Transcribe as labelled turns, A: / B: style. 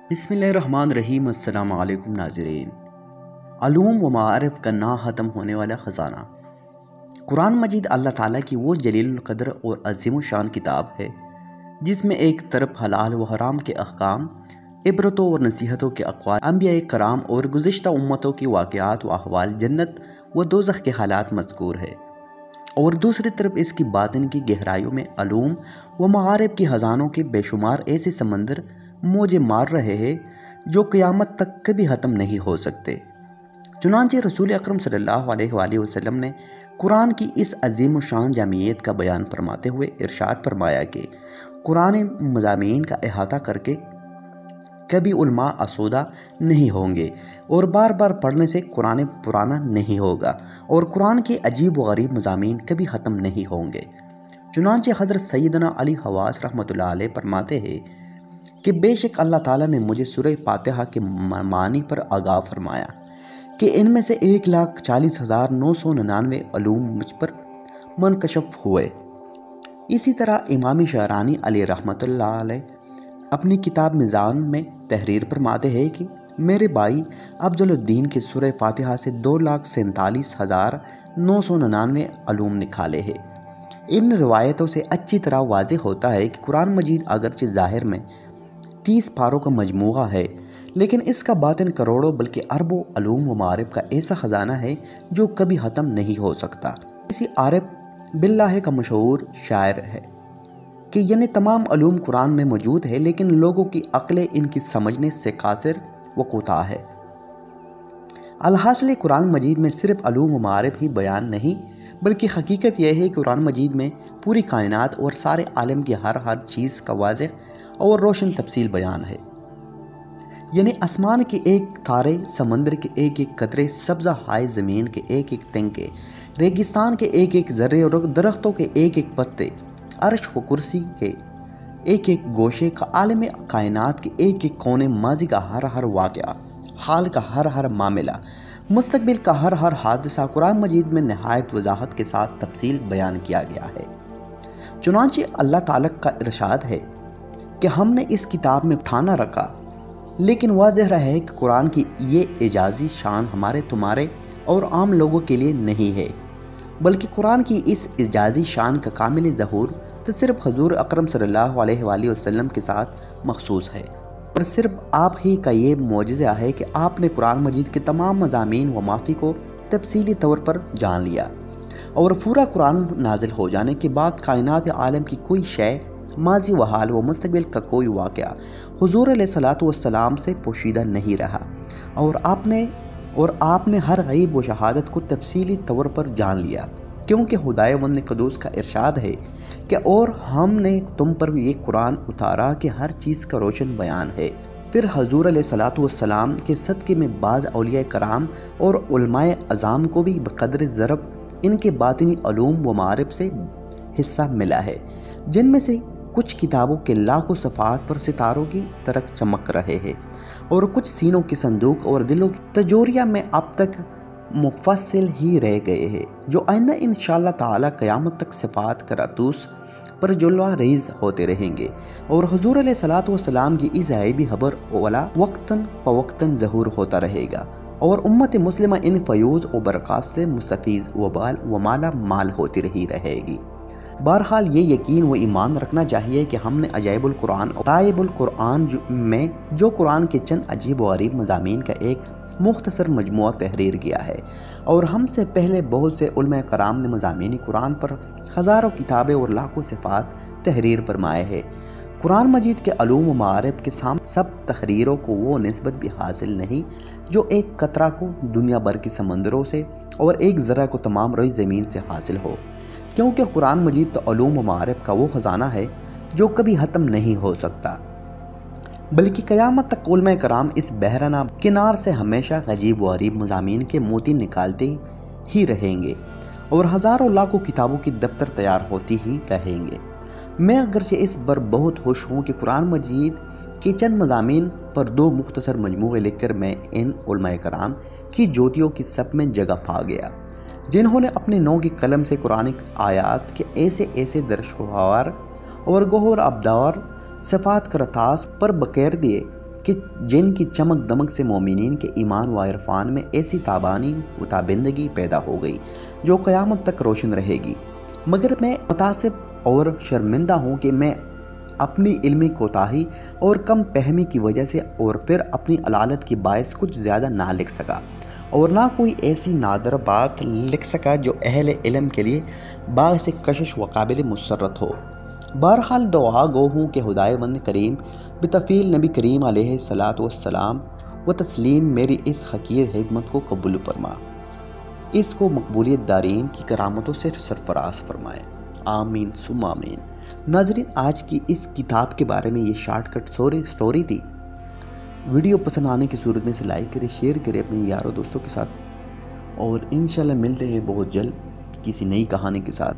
A: بسم اللہ الرحمن الرحیم۔ السلام علیکم ناظرین۔ علوم و معارف کا نا ختم ہونے والا خزانہ قرآن مجید اللہ تعالیٰ کی وہ جلیل القدر اور عظیم الشان کتاب ہے جس میں ایک طرف حلال و حرام کے احکام، عبرتوں اور نصیحتوں کے اقوال انبیاء کرام اور گزشتہ امتوں کی واقعات و احوال جنت و دوزخ کے حالات مذکور ہے، اور دوسری طرف اس کی باطن کی گہرائیوں میں علوم و معارف کی خزانوں کے بے شمار ایسے سمندر موجے مار رہے ہیں جو قیامت تک کبھی ختم نہیں ہو سکتے۔ چنانچہ رسول اکرم صلی اللہ علیہ وآلہ وسلم نے قرآن کی اس عظیم الشان جامعیت کا بیان فرماتے ہوئے ارشاد فرمایا کہ قرآن مضامین کا احاطہ کر کے کبھی علماء آسودہ نہیں ہوں گے، اور بار بار پڑھنے سے قرآن پرانا نہیں ہوگا، اور قرآن کے عجیب و غریب مضامین کبھی ختم نہیں ہوں گے۔ چنانچہ حضرت سیدنا علی خواص رحمۃ اللہ علیہ فرماتے ہیں کہ بے شک اللہ تعالیٰ نے مجھے سورہ فاتحہ کے معنی پر آگاہ فرمایا کہ ان میں سے 1,40,999 علوم مجھ پر منکشف ہوئے۔ اسی طرح امام شعرانی علیہ رحمۃ اللہ علیہ اپنی کتاب میزان میں تحریر فرماتے ہیں کہ میرے بھائی افضل الدین کے سورہ فاتحہ سے 2,47,999 علوم نکالے ہیں۔ ان روایتوں سے اچھی طرح واضح ہوتا ہے کہ قرآن مجید اگرچہ ظاہر میں 30 پاروں کا مجموعہ ہے، لیکن اس کا باطن کروڑوں بلکہ اربوں علوم و معارف کا ایسا خزانہ ہے جو کبھی ختم نہیں ہو سکتا۔ اسی عارف باللہ کا مشہور شاعر ہے کہ یعنی تمام علوم قرآن میں موجود ہے، لیکن لوگوں کی عقلیں ان کی سمجھنے سے قاصر و کوتاہ ہے۔ الحاصل قرآن مجید میں صرف علوم و معارف ہی بیان نہیں، بلکہ حقیقت یہ ہے کہ قرآن مجید میں پوری کائنات اور سارے عالم کی ہر چیز کا واضح اور روشن تفصیل بیان ہے۔ یعنی آسمان کے ایک تارے، سمندر کے ایک ایک قطرے، سبزہ ہائے زمین کے ایک ایک تنکے، ریگستان کے ایک ایک ذرے اور درختوں کے ایک ایک پتے، عرش و کرسی کے ایک ایک گوشے کا، عالم کائنات کے ایک ایک کونے، ماضی کا ہر واقعہ، حال کا ہر معاملہ، مستقبل کا ہر حادثہ قرآن مجید میں نہایت وضاحت کے ساتھ تفصیل بیان کیا گیا ہے۔ چنانچہ اللہ تعالیٰ کا ارشاد ہے کہ ہم نے اس کتاب میں ٹھانا رکھا، لیکن واضح رہے کہ قرآن کی یہ اعجازی شان ہمارے تمہارے اور عام لوگوں کے لیے نہیں ہے، بلکہ قرآن کی اس اعجازی شان کا کامل ظہور تو صرف حضور اکرم صلی اللہ علیہ وآلہ وسلم کے ساتھ مخصوص ہے، اور صرف آپ ہی کا یہ معجزہ ہے کہ آپ نے قرآن مجید کے تمام مضامین و معافی کو تفصیلی طور پر جان لیا، اور پورا قرآن نازل ہو جانے کے بعد کائنات عالم کی کوئی شے، ماضی و حال و مستقبل کا کوئی واقعہ حضور علیہ الصلوۃ والسلام سے پوشیدہ نہیں رہا، اور آپ نے ہر غیب و شہادت کو تفصیلی طور پر جان لیا، کیونکہ خداوند قدوس کا ارشاد ہے کہ اور ہم نے تم پر یہ قرآن اتارا کہ ہر چیز کا روشن بیان ہے۔ پھر حضور علیہ الصلوۃ والسلام کے صدقے میں بعض اولیاء کرام اور علماء اعظام کو بھی بقدر ضرب ان کے باطنی علوم و معارف سے حصہ ملا ہے، جن میں سے کچھ کتابوں کے لاکھوں صفحات پر ستاروں کی طرح چمک رہے ہیں، اور کچھ سینوں کے صندوق اور دلوں کی تجوریہ میں اب تک مفصل ہی رہ گئے ہیں، جو آئندہ انشاءاللہ تعالی قیامت تک صفات کراتوس پر جلوہ ریز ہوتے رہیں گے، اور حضور علیہ الصلوۃ والسلام کی اس غیبی خبر اولا وقتاً فوقتاً ظہور ہوتا رہے گا، اور امت مسلمہ ان فیوز و برکات سے مستفیض و مالا مال ہوتی رہے گی۔ بہرحال یہ یقین و ایمان رکھنا چاہیے کہ ہم نے عجائب القرآن اور غائب القرآن میں جو قرآن کے چند عجیب و غریب مضامین کا ایک مختصر مجموعہ تحریر کیا ہے، اور ہم سے پہلے بہت سے علماء کرام نے مضامین قرآن پر ہزاروں کتابیں اور لاکھوں صفات تحریر فرمائے ہیں۔ قرآن مجید کے علوم و معارف کے سامنے سب تحریروں کو وہ نسبت بھی حاصل نہیں جو ایک قطرہ کو دنیا بھر کے سمندروں سے اور ایک ذرہ کو تمام روئی زمین سے حاصل ہو، کیونکہ قرآن مجید تو علوم و معارف کا وہ خزانہ ہے جو کبھی ختم نہیں ہو سکتا، بلکہ قیامت تک علماء کرام اس بحرانہ کنار سے ہمیشہ عجیب و غریب مضامین کے موتی نکالتے ہی رہیں گے، اور ہزاروں لاکھوں کتابوں کی دفتر تیار ہوتی ہی رہیں گے۔ میں اگرچہ اس پر بہت خوش ہوں کہ قرآن مجید کے چند مضامین پر 2 مختصر مجموعے لکھ کر میں ان علماء کرام کی جوتیوں کی صف میں جگہ پا گیا، جنہوں نے اپنے نو کی قلم سے قرآن آیات کے ایسے درشوار اور گوہر ابدار صفات کرتاس پر بکیر دیے کہ جن کی چمک دمک سے مومنین کے ایمان و عرفان میں ایسی تابانی و تابندگی پیدا ہو گئی جو قیامت تک روشن رہے گی۔ مگر میں متاسف اور شرمندہ ہوں کہ میں اپنی علمی کوتاہی اور کم فہمی کی وجہ سے اور پھر اپنی علالت کے باعث کچھ زیادہ نہ لکھ سکا، اور نہ کوئی ایسی نادر بات لکھ سکا جو اہل علم کے لیے باعث کشش و قابل مسرت ہو۔ بہرحال دعا گو ہوں کہ خداوند کریم بتفیل نبی کریم علیہ الصلاۃ والسلام و تسلیم میری اس حقیر خدمت کو قبول فرما، اس کو مقبولیت دارین کی کرامتوں سے سرفراز فرمائے، آمین ثم آمین۔ ناظرین، آج کی اس کتاب کے بارے میں یہ شارٹ کٹ سٹوری تھی۔ ویڈیو پسند آنے کی صورت میں سے لائک کریں، شیئر کریں اپنے یاروں دوستوں کے ساتھ، اور انشاءاللہ ملتے ہیں بہت جلد کسی نئی کہانی کے ساتھ۔